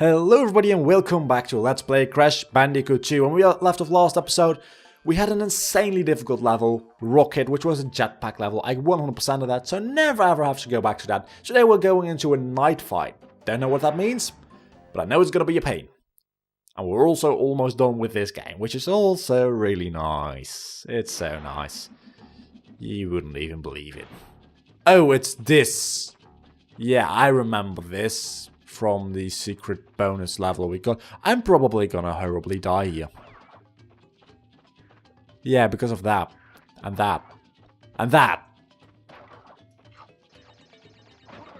Hello everybody and welcome back to Let's Play Crash Bandicoot 2. When we left off last episode, we had an insanely difficult level, Rocket, which was a jetpack level. I 100% of that, so never ever have to go back to that. Today we're going into a night fight. Don't know what that means, but I know it's gonna be a pain. And we're also almost done with this game, which is also really nice. It's so nice. You wouldn't even believe it. Oh, it's this. Yeah, I remember this from the secret bonus level we got. I'm probably gonna horribly die here. Yeah, because of that. And that. And that.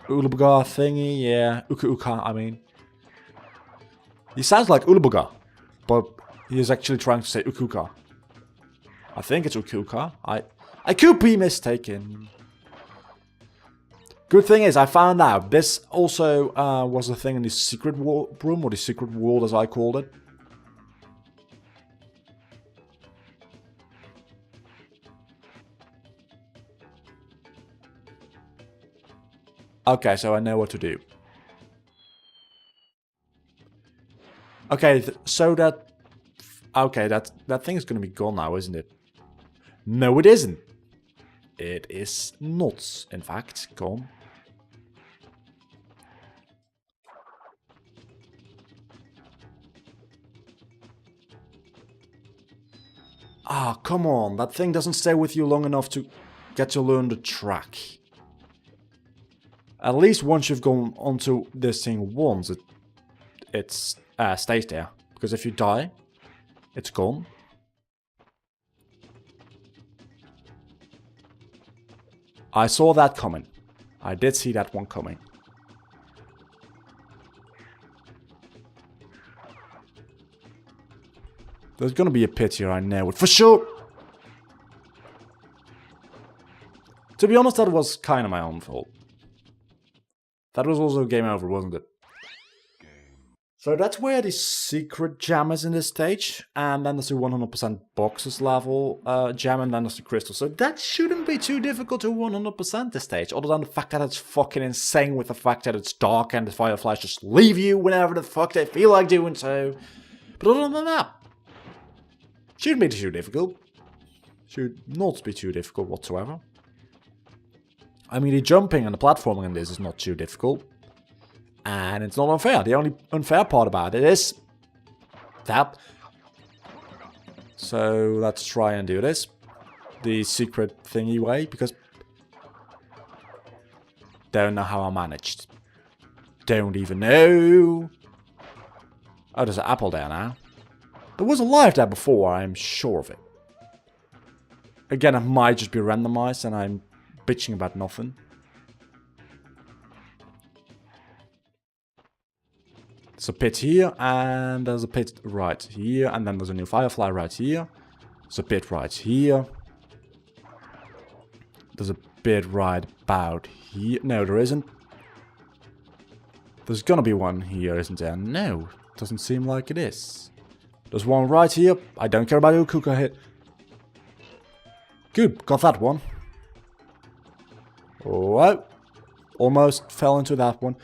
Ulubuga thingy, yeah. Uka Uka, I mean. He sounds like Ulubuga, but he is actually trying to say Uka Uka. I think it's Uka Uka. I could be mistaken. Good thing is, I found out this also was a thing in the secret room, or the secret world as I called it. Okay, so I know what to do. Okay, so that... Okay, that thing is going to be gone now, isn't it? No, it isn't. It is not, in fact, gone. Ah, come on. That thing doesn't stay with you long enough to get to learn the track. At least once you've gone onto this thing once, it stays there. Because if you die, it's gone. I saw that coming. I did see that one coming. There's gonna be a pit here, I know it for sure. To be honest, that was kind of my own fault. That was also game over, wasn't it? So that's where the secret gem is in this stage. And then there's the 100% boxes level gem, and then there's the crystal. So that shouldn't be too difficult to 100% this stage. Other than the fact that it's fucking insane with the fact that it's dark and the fireflies just leave you whenever the fuck they feel like doing so. But other than that, shouldn't be too difficult. Should not be too difficult whatsoever. I mean, the jumping and the platforming in this is not too difficult. And it's not unfair. The only unfair part about it is that. So let's try and do this. The secret thingy way, because don't know how I managed. Don't even know. Oh, there's an apple there now. There was a life there before, I'm sure of it. Again, it might just be randomized and I'm bitching about nothing. There's a pit here, and there's a pit right here, and then there's a new firefly right here. There's a pit right here. There's a pit right about here. No, there isn't. There's gonna be one here, isn't there? No, doesn't seem like it is. There's one right here. I don't care about who Kuka hit. Good, got that one. Oh, almost fell into that one.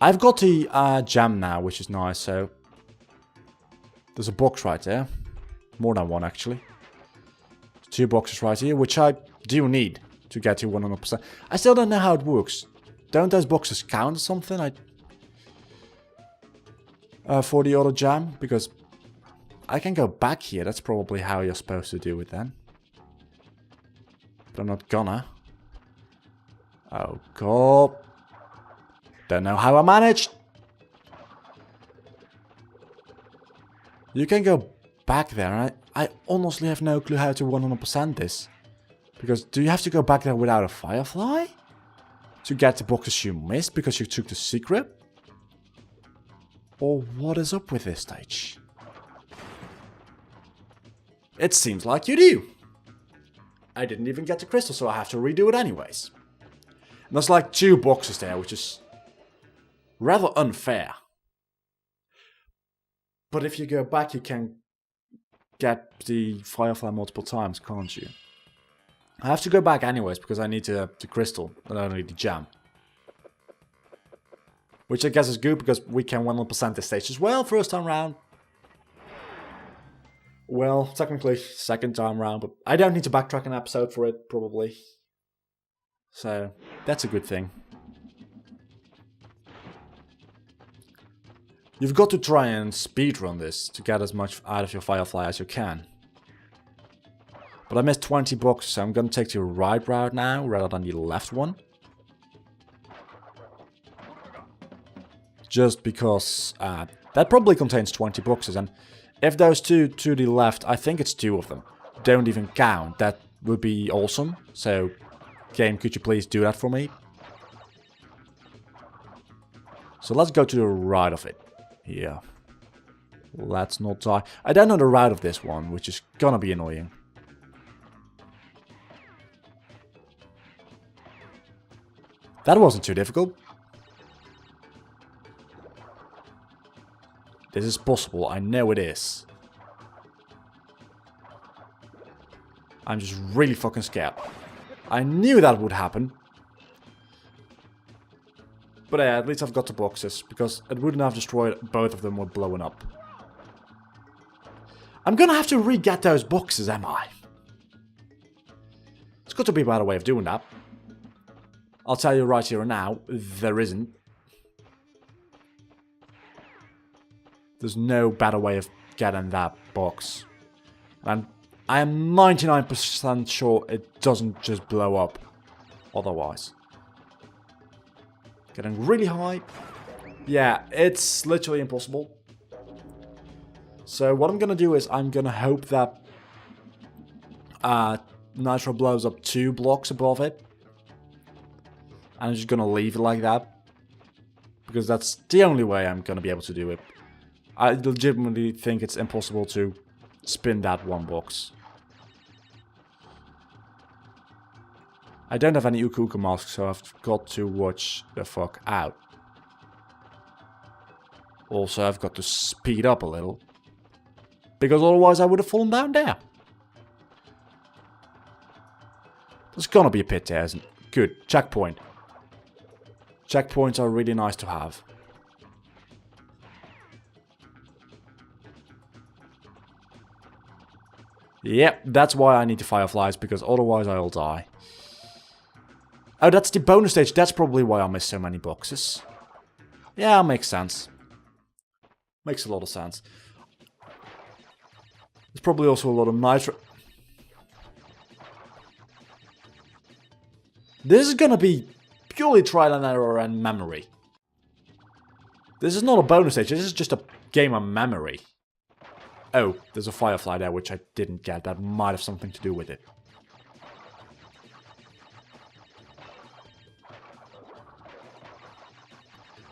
I've got the gem now, which is nice, so... There's a box right there. More than one, actually. 2 boxes right here, which I do need to get to 100%. I still don't know how it works. Don't those boxes count or something? For the other gem? Because I can go back here. That's probably how you're supposed to do it then. But I'm not gonna. Oh, God. Don't know how I managed. You can go back there. And I honestly have no clue how to 100% this. Because do you have to go back there without a firefly? To get the boxes you missed because you took the secret? Or what is up with this stage? It seems like you do. I didn't even get the crystal, so I have to redo it anyways. And there's like 2 boxes there, which is rather unfair. But if you go back, you can get the firefly multiple times, can't you? I have to go back anyways, because I need the crystal, and I don't need the gem. Which I guess is good because we can 100% this stage as well, first time round. Well, technically, second time round, but I don't need to backtrack an episode for it, probably. So, that's a good thing. You've got to try and speedrun this to get as much out of your Firefly as you can. But I missed 20 boxes, so I'm gonna take the right route now, rather than the left one. Just because that probably contains 20 boxes, and if those two to the left, I think it's 2 of them, don't even count, that would be awesome. So, game, could you please do that for me? So let's go to the right of it. Here. Let's not die. I don't know the route of this one, which is gonna be annoying. That wasn't too difficult. This is possible, I know it is. I'm just really fucking scared. I knew that would happen. But yeah, at least I've got the boxes, because it wouldn't have destroyed both of them were blowing up. I'm gonna have to re-get those boxes, am I? There's got to be a better way of doing that. I'll tell you right here and now, there isn't. There's no better way of getting that box. And I am 99% sure it doesn't just blow up otherwise. Getting really high. Yeah, it's literally impossible. So what I'm gonna do is I'm gonna hope that Nitro blows up 2 blocks above it. And I'm just gonna leave it like that. Because that's the only way I'm gonna be able to do it. I legitimately think it's impossible to spin that 1 box. I don't have any Ukuka masks, so I've got to watch the fuck out. Also, I've got to speed up a little. Because otherwise I would have fallen down there. There's gonna be a pit there, isn't it? Good. Checkpoint. Checkpoints are really nice to have. Yep, that's why I need the Fireflies, because otherwise I'll die. Oh, that's the bonus stage. That's probably why I missed so many boxes. Yeah, makes sense. Makes a lot of sense. There's probably also a lot of nitro... This is gonna be purely trial and error and memory. This is not a bonus stage, this is just a game of memory. Oh, there's a Firefly there which I didn't get. That might have something to do with it.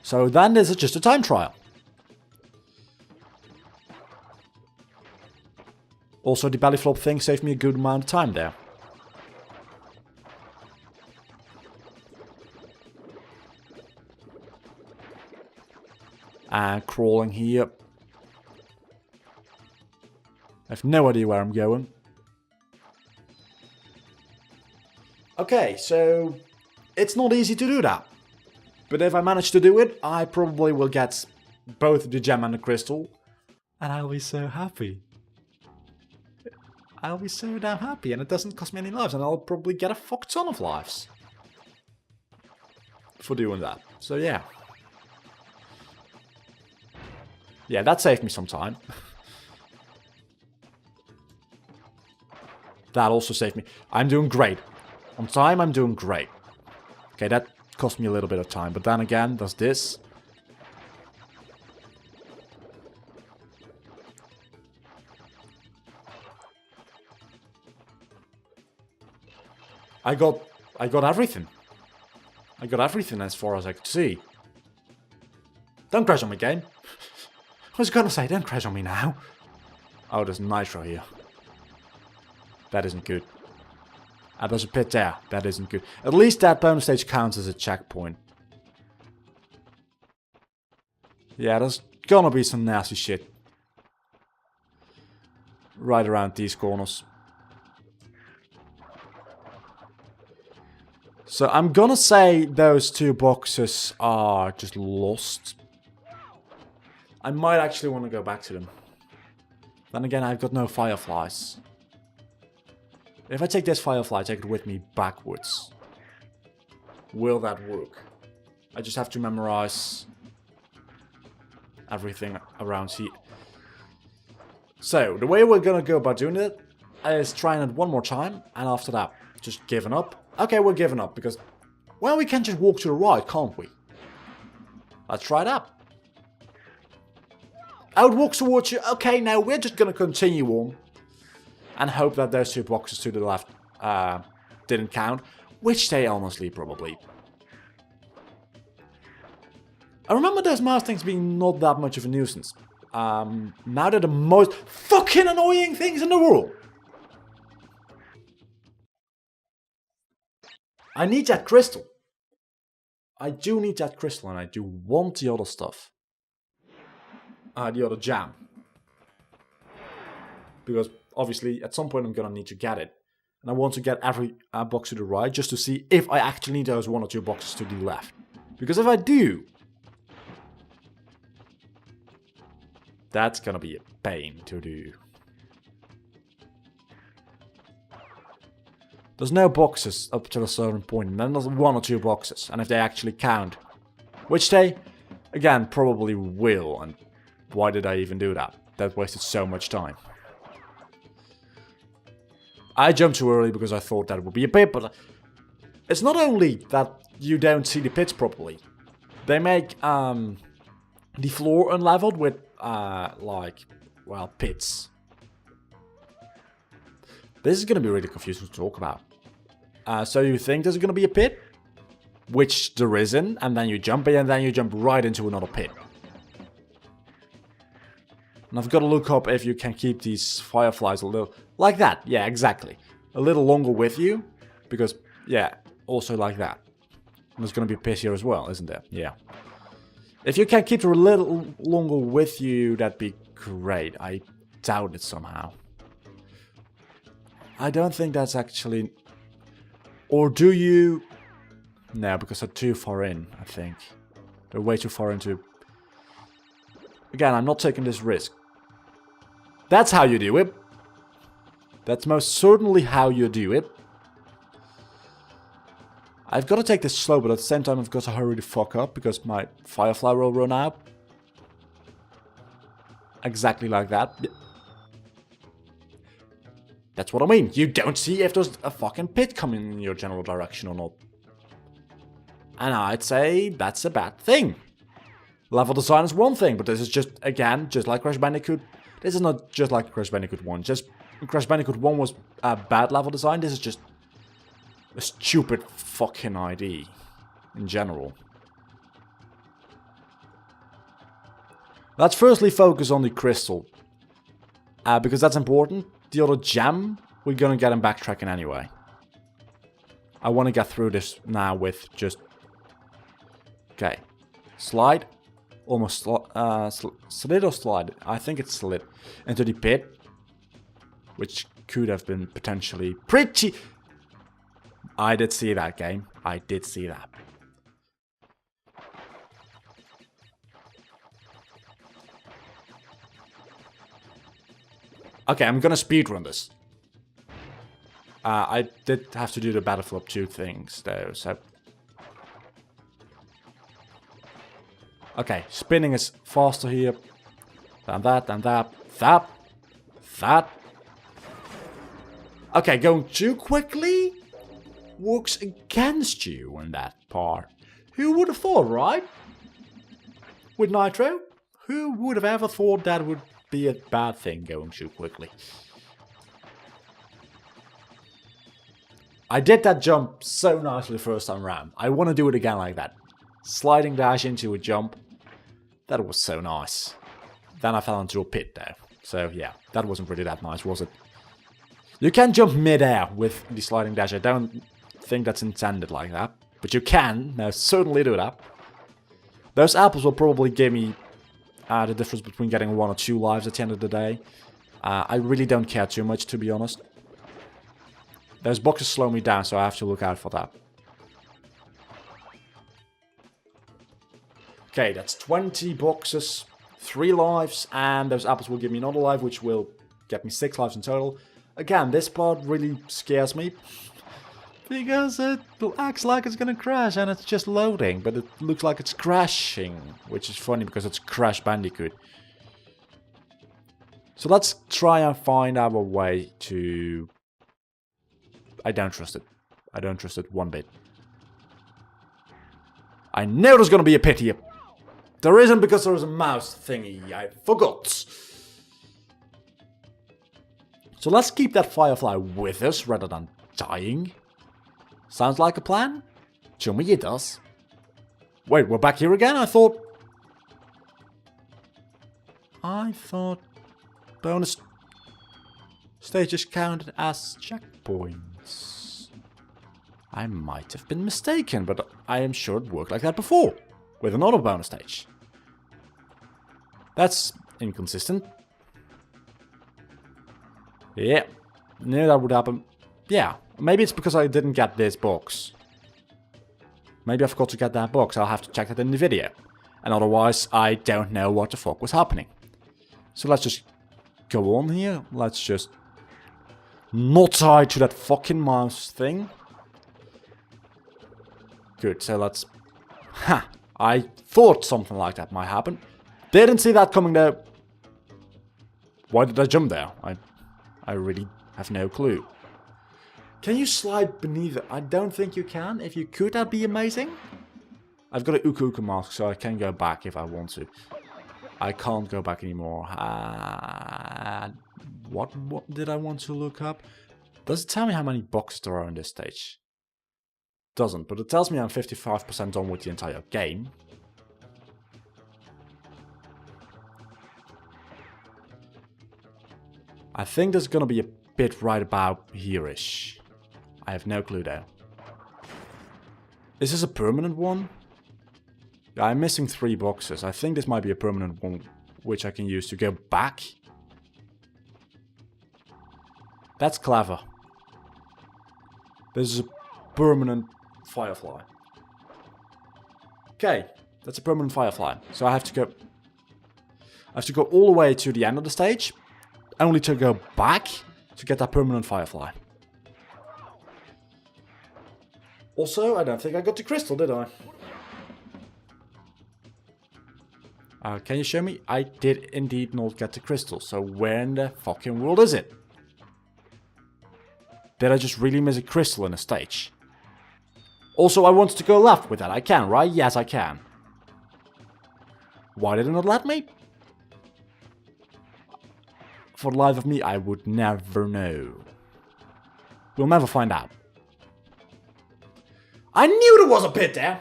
So then this is just a time trial. Also, the belly flop thing saved me a good amount of time there. And crawling here. I have no idea where I'm going. Okay, so it's not easy to do that. But if I manage to do it, I probably will get both the gem and the crystal. And I'll be so happy. I'll be so damn happy, and it doesn't cost me any lives, and I'll probably get a fuck ton of lives. For doing that. So yeah. Yeah, that saved me some time. That also saved me. I'm doing great. On time, I'm doing great. Okay, that cost me a little bit of time, but then again, there's this. I got everything. I got everything as far as I could see. Don't crash on me, game. I was gonna say, don't crash on me now. Oh, there's nitro here. That isn't good. And there's a pit there. That isn't good. At least that bonus stage counts as a checkpoint. Yeah, there's gonna be some nasty shit. Right around these corners. So I'm gonna say those 2 boxes are just lost. I might actually want to go back to them. Then again, I've got no fireflies. If I take this firefly, take it with me backwards. Will that work? I just have to memorize everything around here. So, the way we're gonna go about doing it is trying it one more time, and after that, just giving up. Okay, we're giving up, because, well, we can just walk to the right, can't we? Let's try that. Oh, it walks towards you. Okay, now we're just gonna continue on. And hope that those 2 boxes to the left didn't count. Which they honestly probably. I remember those mouse things being not that much of a nuisance. Now they're the most fucking annoying things in the world. I need that crystal. I do need that crystal, and I do want the other stuff. The other jam. Because obviously at some point I'm gonna need to get it. And I want to get every box to the right just to see if I actually need those 1 or 2 boxes to the left. Because if I do, that's gonna be a pain to do. There's no boxes up to a certain point, and then there's 1 or 2 boxes. And if they actually count, which they, again, probably will, and why did I even do that? That wasted so much time. I jumped too early because I thought that would be a pit, but it's not only that you don't see the pits properly. They make the floor unleveled with, like, well, pits. This is going to be really confusing to talk about. So you think there's going to be a pit, which there isn't, and then you jump in, and then you jump right into another pit. And I've got to look up if you can keep these fireflies a little... Like that, yeah, exactly. A little longer with you, because, yeah, also like that. And there's going to be a pit here as well, isn't there? Yeah. If you can keep it a little longer with you, that'd be great. I doubt it somehow. I don't think that's actually... Or do you... No, because they're too far in, I think. They're way too far into... Again, I'm not taking this risk. That's how you do it. That's most certainly how you do it. I've got to take this slow, but at the same time I've got to hurry the fuck up because my firefly will run out. Exactly like that. That's what I mean. You don't see if there's a fucking pit coming in your general direction or not. And I'd say that's a bad thing. Level design is one thing, but this is just, again, just like Crash Bandicoot. This is not just like Crash Bandicoot 1. Just Crash Bandicoot 1 was a bad level design. This is just a stupid fucking idea in general. Let's firstly focus on the crystal. Because that's important. The other gem, we're gonna get him backtracking anyway. I want to get through this now with just... Okay. Slide. Almost slid or slide? I think it's slid into the pit, which could have been potentially pretty... I did see that, game. I did see that. Okay, I'm gonna speedrun this. I did have to do the Battleflop 2 things, though, so... Okay, spinning is faster here. Than that, that. Okay, going too quickly works against you in that part. Who would have thought, right? With Nitro? Who would have ever thought that would be a bad thing going too quickly? I did that jump so nicely the first time around. I want to do it again like that. Sliding dash into a jump. That was so nice. Then I fell into a pit though. So yeah, that wasn't really that nice, was it? You can jump mid-air with the sliding dash. I don't think that's intended like that. But you can. Now certainly do that. Those apples will probably give me the difference between getting 1 or 2 lives at the end of the day. I really don't care too much, to be honest. Those boxes slow me down, so I have to look out for that. Okay, that's 20 boxes, 3 lives, and those apples will give me another life, which will get me 6 lives in total. Again, this part really scares me, because it acts like it's gonna crash, and it's just loading, but it looks like it's crashing, which is funny because it's Crash Bandicoot. So let's try and find our way to... I don't trust it. I don't trust it one bit. I know there's gonna be a pit here. There isn't because there is a mouse thingy. I forgot. So let's keep that firefly with us rather than dying. Sounds like a plan? To me it does. Wait, we're back here again? I thought bonus stages counted as checkpoints. I might have been mistaken, but I am sure it worked like that before. With another bonus stage. That's inconsistent. Yeah, knew that would happen. Yeah, maybe it's because I didn't get this box. Maybe I forgot to get that box. I'll have to check that in the video. And otherwise, I don't know what the fuck was happening. So let's just go on here. Let's just not tie to that fucking mouse thing. Good, so let's... Ha! I thought something like that might happen. Didn't see that coming though. Why did I jump there? I really have no clue. Can you slide beneath it? I don't think you can. If you could, that'd be amazing. I've got a Uka Uka mask, so I can go back if I want to. I can't go back anymore. What did I want to look up? Does it tell me how many boxes there are on this stage? Doesn't, but it tells me I'm 55% done with the entire game. I think there's gonna be a bit right about here-ish. I have no clue though. Is this a permanent one? Yeah, I'm missing 3 boxes. I think this might be a permanent one which I can use to go back. That's clever. This is a permanent firefly. Okay, that's a permanent firefly. So I have to go all the way to the end of the stage, only to go back to get that permanent firefly. Also, I don't think I got the crystal, did I? Can you show me? I did indeed not get the crystal, so where in the fucking world is it? Did I just really miss a crystal in a stage? Also, I want to go left with that. I can, right? Yes, I can. Why did it not let me? For the life of me, I would never know. We'll never find out. I knew there was a pit there!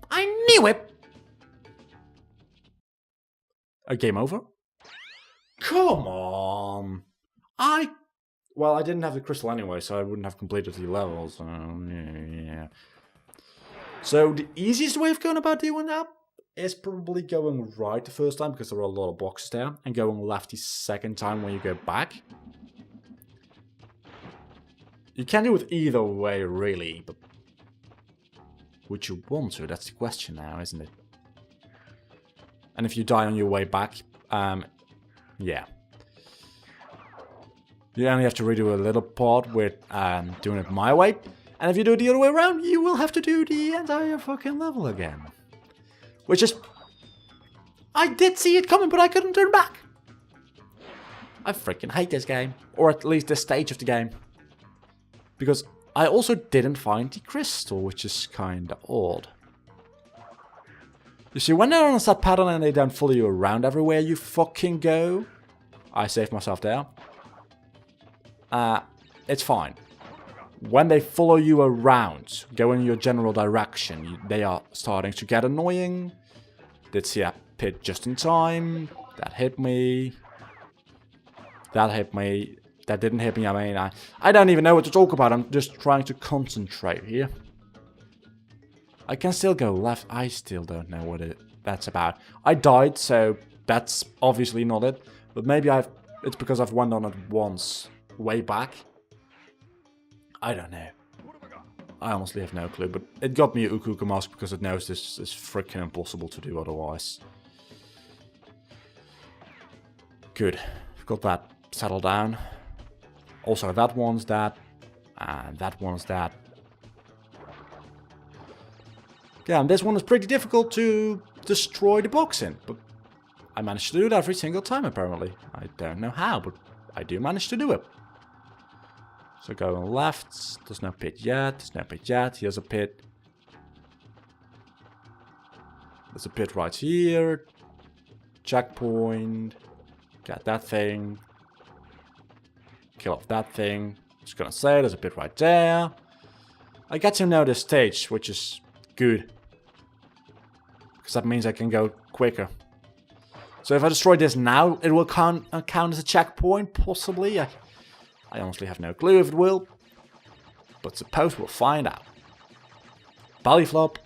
I knew it! A game over? Come on! Well, I didn't have the crystal anyway, so I wouldn't have completed the levels. Yeah. So the easiest way of going about doing that is probably going right the first time, because there are a lot of boxes there, and going left the second time when you go back. You can do it either way, really, but would you want to? That's the question now, isn't it? And if you die on your way back, yeah. You only have to redo a little part with doing it my way. And if you do it the other way around, you will have to do the entire fucking level again. Which is... I did see it coming, but I couldn't turn back. I freaking hate this game. Or at least this stage of the game. Because I also didn't find the crystal, which is kinda odd. You see, when they're on a set pattern and they don't follow you around everywhere you fucking go... I saved myself there. It's fine. When they follow you around, go in your general direction, they are starting to get annoying. Did see a pit just in time. That hit me. That hit me. That didn't hit me. I mean, I don't even know what to talk about. I'm just trying to concentrate here. I can still go left. I still don't know what that's about. I died, so that's obviously not it. But maybe it's because I've went on it once. Way back. I don't know. I honestly have no clue, but it got me a Ukuka mask because it knows this is freaking impossible to do otherwise. Good. We've got that settled down. Also, that one's that. And that one's that. Yeah, and this one is pretty difficult to destroy the box in, but I managed to do it every single time apparently. I don't know how, but I do manage to do it. So going left, there's no pit yet, there's no pit yet, here's a pit. There's a pit right here. Checkpoint. Get that thing. Kill off that thing. Just gonna say, there's a pit right there. I get to know this stage, which is good. Because that means I can go quicker. So if I destroy this now, it will count as a checkpoint, possibly. I honestly have no clue if it will. But suppose we'll find out. Belly flop.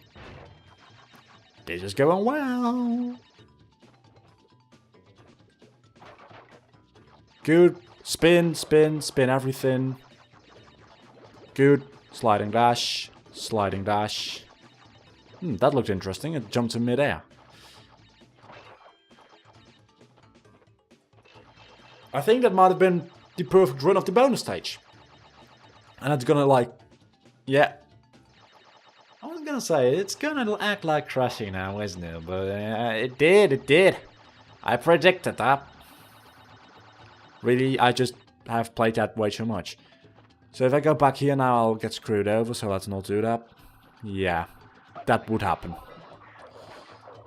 This is going well. Good. Spin, spin, spin everything. Good. Sliding dash. Sliding dash. That looked interesting. It jumped in midair. I think that might have been the perfect run of the bonus stage. And it's gonna like... Yeah. I was gonna say, it's gonna act like crashing now, isn't it? But it did. I predicted that. Really, I just have played that way too much. So if I go back here now, I'll get screwed over, so let's not do that. Yeah, that would happen.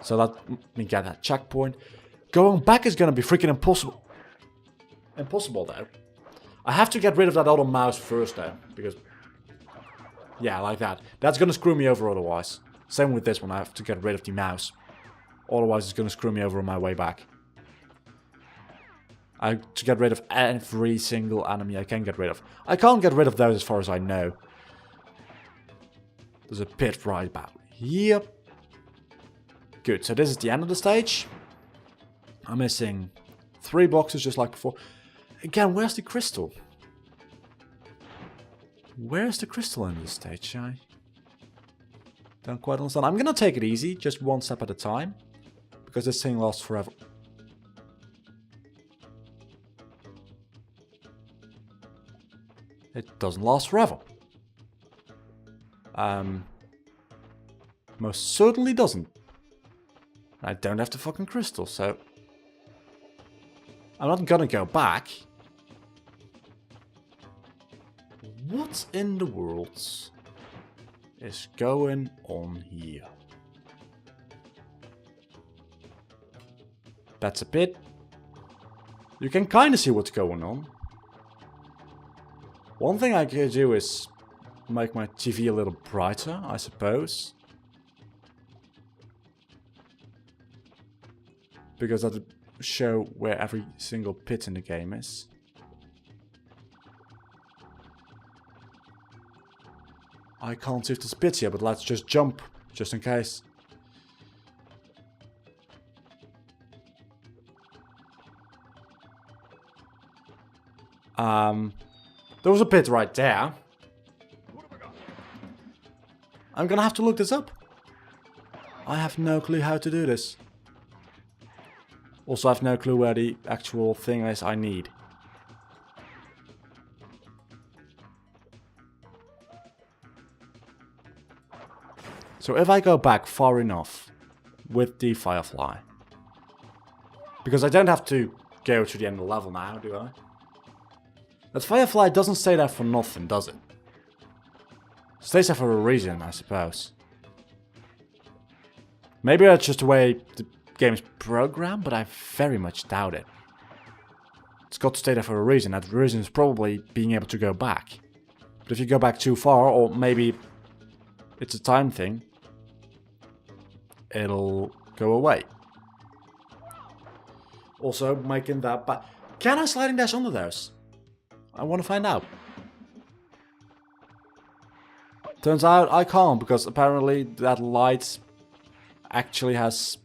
So let me get that checkpoint. Going back is gonna be freaking impossible. Impossible though. I have to get rid of that other mouse first though, because... Yeah, like that. That's gonna screw me over otherwise. Same with this one, I have to get rid of the mouse. Otherwise it's gonna screw me over on my way back. I have to get rid of every single enemy I can get rid of. I can't get rid of those as far as I know. There's a pit right about here. Good, so this is the end of the stage. I'm missing 3 boxes just like before. Again, where's the crystal? Where's the crystal in this stage? I don't quite understand. I'm gonna take it easy, just one step at a time. Because this thing lasts forever. It doesn't last forever. Most certainly doesn't. I don't have the fucking crystal, so... I'm not gonna go back. What in the world is going on here? That's a pit. You can kinda see what's going on. One thing I could do is make my TV a little brighter, I suppose. Because that would show where every single pit in the game is. I can't see if there's pits here, but let's just jump, just in case. There was a pit right there. I'm gonna have to look this up. I have no clue how to do this. Also, I have no clue where the actual thing is I need. So if I go back far enough with the Firefly, because I don't have to go to the end of the level now, do I? That Firefly doesn't stay there for nothing, does it? It stays there for a reason, I suppose. Maybe that's just the way the game is programmed, but I very much doubt it. It's got to stay there for a reason. That reason is probably being able to go back. But if you go back too far, or maybe it's a time thing, it'll go away. Also, making that back. Can I sliding dash under those? I want to find out. Turns out I can't, because apparently that light actually has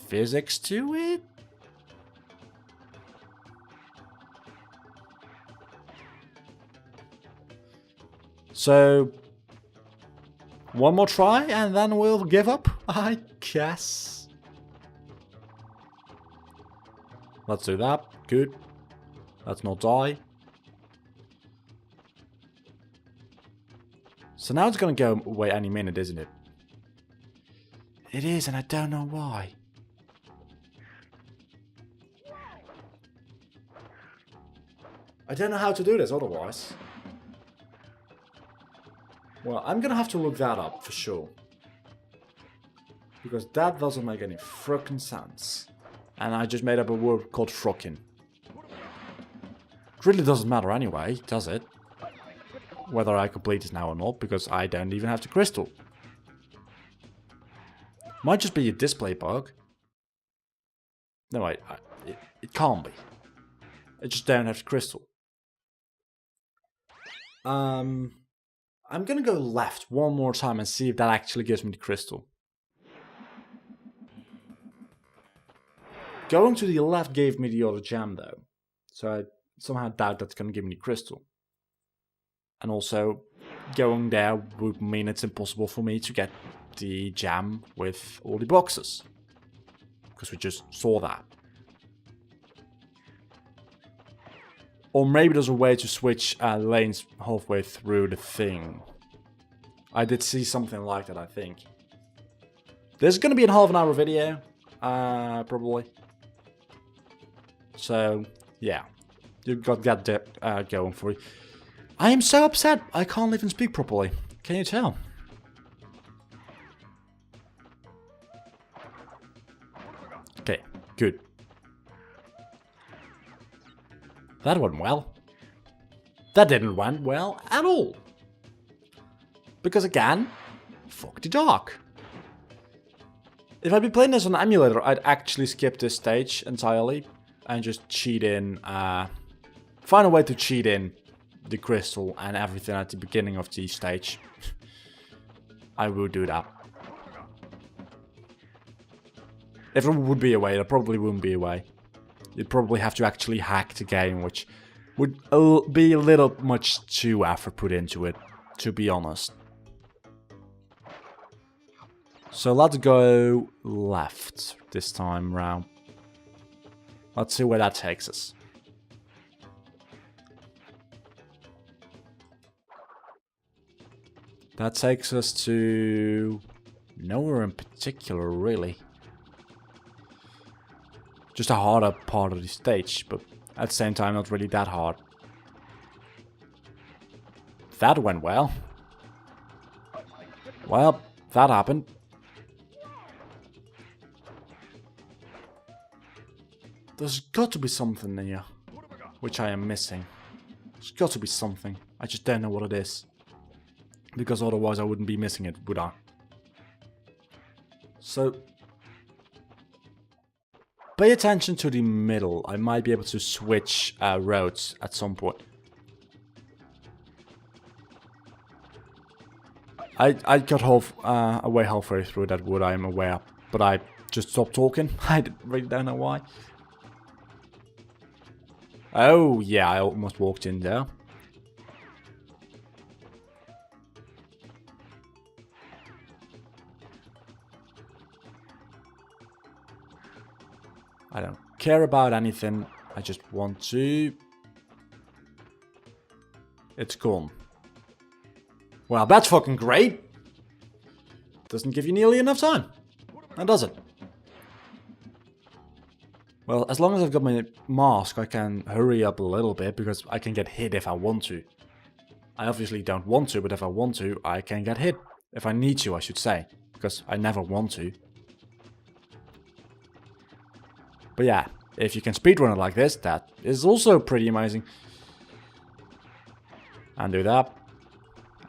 physics to it? So, One more try and then we'll give up, I guess. Let's do that. Good. Let's not die. So now it's gonna go away any minute, isn't it? It is, and I don't know why. I don't know how to do this otherwise. Well, I'm gonna have to look that up for sure. Because that doesn't make any frickin' sense. And I just made up a word called frickin'. It really doesn't matter anyway, does it? Whether I complete this now or not, because I don't even have the crystal. Might just be a display bug. No, it can't be. I just don't have the crystal. I'm gonna go left one more time and see if that actually gives me the crystal. Going to the left gave me the other gem though. So I somehow doubt that's gonna give me the crystal. And also, going there would mean it's impossible for me to get the gem with all the boxes. Because we just saw that. Or maybe there's a way to switch lanes halfway through the thing. I did see something like that, I think. This is going to be a half an hour video, probably. So, yeah. You've got that going for you. I am so upset, I can't even speak properly. Can you tell? Okay, good. That went well. That didn't went well at all. Because again, fuck the dark. If I'd been playing this on an emulator, I'd actually skip this stage entirely and just cheat in, find a way to cheat in the crystal and everything at the beginning of the stage. I would do that. If there would be a way, there probably wouldn't be a way. You'd probably have to actually hack the game, which would be a little much too effort put into it, to be honest. So let's go left this time round. Let's see where that takes us. That takes us to nowhere in particular, really. Just a harder part of the stage, but at the same time not really that hard. That went well. Well, that happened. There's got to be something here, which I am missing. There's got to be something. I just don't know what it is. Because otherwise I wouldn't be missing it, would I? So, pay attention to the middle. I might be able to switch roads at some point. I got away halfway through that wood, I am aware. But I just stopped talking. I really don't know why. Oh, yeah, I almost walked in there. I don't care about anything. I just want to... It's gone. Well, that's fucking great. Doesn't give you nearly enough time. Now does it? Well, as long as I've got my mask, I can hurry up a little bit because I can get hit if I want to. I obviously don't want to, but if I want to, I can get hit. If I need to, I should say. Because I never want to. But yeah, if you can speedrun it like this, that is also pretty amazing. And do that.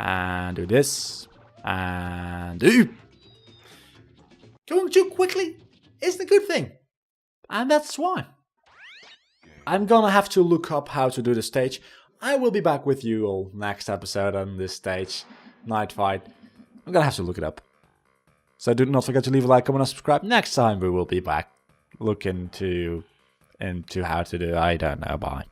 And do this. And do. Going too quickly is the good thing. And that's why. I'm gonna have to look up how to do the stage. I will be back with you all next episode on this stage. Night fight. I'm gonna have to look it up. So do not forget to leave a like, comment, and subscribe. Next time we will be back. Look into how to do, I don't know, bye.